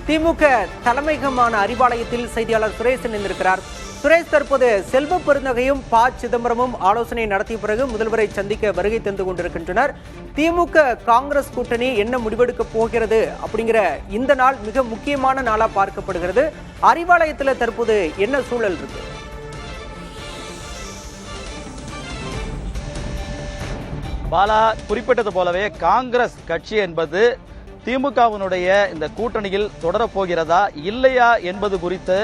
திமுக தலைமையகமான அறிவாலயத்தில் செய்தியாளர் சுரேஷ் இணைந்திருக்கிறார். சுரேஷ், தற்போது செல்வ பெருந்தகையும் ப. சிதம்பரமும் ஆலோசனை நடத்திய பிறகு முதல்வரை சந்திக்க வருகை தந்து கொண்டிருக்கின்றனர். திமுக காங்கிரஸ் கூட்டணி என்ன முடிவெடுக்க போகிறது அப்படிங்கிற இந்த நாள் மிக முக்கியமான நாளா பார்க்கப்படுகிறது. அறிவாலயத்தில் தற்போது என்ன சூழல் இருக்கு? பாலா குறிப்பிட்டது போலவே காங்கிரஸ் கட்சி என்பது திமுகவினுடைய இந்த கூட்டணியில் தொடரப்போகிறதா இல்லையா என்பது குறித்து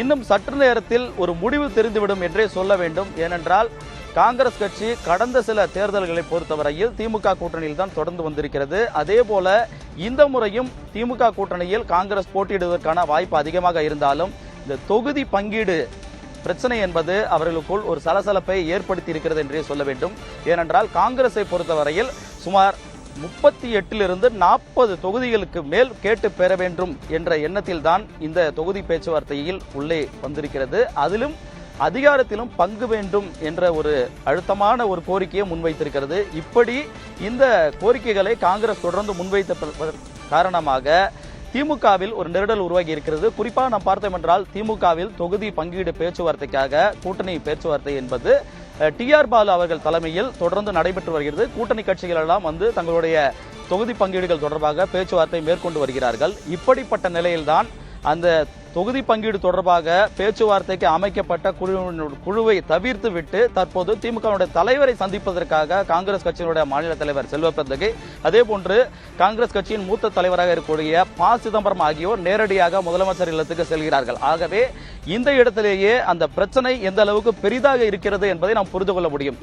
இன்னும் சற்று நேரத்தில் ஒரு முடிவு தெரிந்துவிடும் என்றே சொல்ல வேண்டும். ஏனென்றால் காங்கிரஸ் கட்சி கடந்த சில தேர்தல்களை பொறுத்தவரையில் திமுக கூட்டணியில் தான் தொடர்ந்து வந்திருக்கிறது. அதே போல இந்த முறையும் திமுக கூட்டணியில் காங்கிரஸ் போட்டியிடுவதற்கான வாய்ப்பு அதிகமாக இருந்தாலும் இந்த தொகுதி பங்கீடு பிரச்சனை என்பது அவர்களுக்குள் ஒரு சலசலப்பை ஏற்படுத்தி இருக்கிறது என்றே சொல்ல வேண்டும். ஏனென்றால் காங்கிரஸை பொறுத்தவரையில் சுமார் 38 40 தொகுதிகளுக்கு மேல் கேட்டு பெற வேண்டும் என்ற எண்ணத்தில் தான் இந்த தொகுதி பேச்சுவார்த்தையில் உள்ளே வந்திருக்கிறது. அதிலும் அதிகாரத்திலும் பங்கு வேண்டும் என்ற ஒரு அழுத்தமான ஒரு கோரிக்கையை முன்வைத்திருக்கிறது. இப்படி இந்த கோரிக்கைகளை காங்கிரஸ் தொடர்ந்து முன்வைத்த காரணமாக திமுகவில் ஒரு நெருடல் உருவாகி இருக்கிறது. குறிப்பாக நாம் பார்த்தோம் என்றால் திமுகவில் தொகுதி பங்கீடு பேச்சுவார்த்தைக்காக கூட்டணி பேச்சுவார்த்தை என்பது டி.ஆர். பாலு அவர்கள் தலைமையில் தொடர்ந்து நடைபெற்று வருகிறது. கூட்டணி கட்சிகள் எல்லாம் வந்து தங்களுடைய தொகுதி பங்கீடுகள் தொடர்பாக பேச்சுவார்த்தை மேற்கொண்டு வருகிறார்கள். இப்படிப்பட்ட நிலையில்தான் அந்த தொகுதி பங்கீடு தொடர்பாக பேச்சுவார்த்தைக்கு அமைக்கப்பட்ட குழுவை தவிர்த்து விட்டு தற்போது திமுக தலைவரை சந்திப்பதற்காக காங்கிரஸ் கட்சியினுடைய மாநில தலைவர் செல்வ பெருந்தகை, அதே போன்று காங்கிரஸ் கட்சியின் மூத்த தலைவராக இருக்கக்கூடிய ப. சிதம்பரம் ஆகியோர் நேரடியாக முதலமைச்சர் இல்லத்துக்கு செல்கிறார்கள். ஆகவே இந்த இடத்திலேயே அந்த பிரச்சனை எந்த அளவுக்கு பெரிதாக இருக்கிறது என்பதை நாம் புரிந்து கொள்ள முடியும்.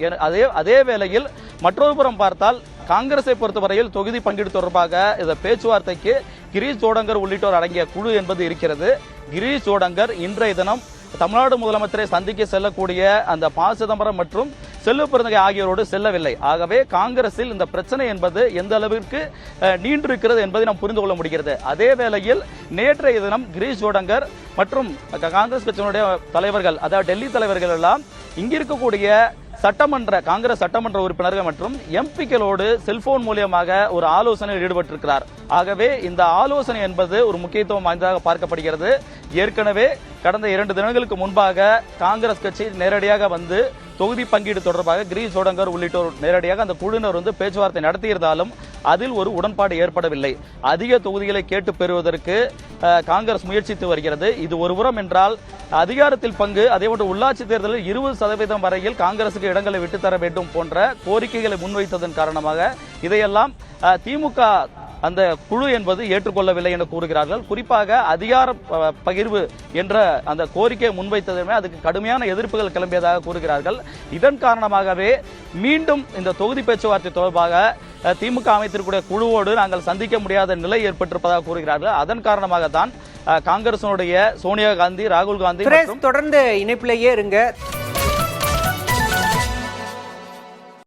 அதே வேளையில் மற்றொரு புறம் பார்த்தால் காங்கிரஸை பொறுத்தவரையில் தொகுதி பங்கீடு தொடர்பாக இந்த பேச்சுவார்த்தைக்கு கிரீஷ் சோடங்கர் உள்ளிட்டோர் அடங்கிய குழு என்பது இருக்கிறது. கிரீஷ் சோடங்கர் இன்றைய தினம் தமிழ்நாடு முதலமைச்சரை சந்திக்க செல்லக்கூடிய அந்த ப. சிதம்பரம் மற்றும் செல்வ பெருந்தகை ஆகியோரோடு செல்லவில்லை. ஆகவே காங்கிரஸில் இந்த பிரச்சனை என்பது எந்த அளவிற்கு நீண்டிருக்கிறது என்பதை நாம் புரிந்து கொள்ள முடிகிறது. அதே வேளையில் நேற்றைய தினம் கிரீஷ் சோடங்கர் மற்றும் காங்கிரஸ் கட்சியினுடைய தலைவர்கள், அதாவது டெல்லி தலைவர்கள் எல்லாம் இங்கிருக்கக்கூடிய காங்கிரஸ் சட்டமன்ற உறுப்பினர்கள் மற்றும் எம்பிக்களோடு செல்போன் மூலியமாக ஒரு ஆலோசனையில் ஈடுபட்டிருக்கிறார். ஆகவே இந்த ஆலோசனை என்பது ஒரு முக்கியத்துவம் வாய்ந்ததாக பார்க்கப்படுகிறது. ஏற்கனவே கடந்த 2 தினங்களுக்கு முன்பாக காங்கிரஸ் கட்சி நேரடியாக வந்து தொகுதி பங்கீடு தொடர்பாக கிரீஷ் சோடங்கர் உள்ளிட்டோர் நேரடியாக அந்த குழுவினர் வந்து பேச்சுவார்த்தை நடத்தியிருந்தாலும் அதில் ஒரு உடன்பாடு ஏற்படவில்லை. அதிக தொகுதிகளை கேட்டு பெறுவதற்கு காங்கிரஸ் முயற்சித்து வருகிறது. இது ஒருபுறம் என்றால் அதிகாரத்தில் பங்கு, அதேபோன்று உள்ளாட்சி தேர்தலில் 20% வரையில் காங்கிரசுக்கு இடங்களை விட்டுத்தர வேண்டும் போன்ற கோரிக்கைகளை முன்வைத்ததன் காரணமாக இதையெல்லாம் திமுக அந்த குழு என்பது ஏற்றுக்கொள்ளவில்லை என கூறுகிறார்கள். குறிப்பாக அதிகார பகிர்வு என்ற அந்த கோரிக்கையை முன்வைத்ததுமே அதுக்கு கடுமையான எதிர்ப்புகள் கிளம்பியதாக கூறுகிறார்கள். இதன் காரணமாகவே மீண்டும் இந்த தொகுதி பேச்சுவார்த்தை தொடர்பாக திமுக அமைத்திருக்கூடிய குழுவோடு நாங்கள் சந்திக்க முடியாத நிலை ஏற்பட்டிருப்பதாக கூறுகிறார்கள். அதன் காரணமாக தான் காங்கிரசினுடைய சோனியா காந்தி, ராகுல் காந்தி தொடர்ந்து இணைப்பிலேயே இருங்க.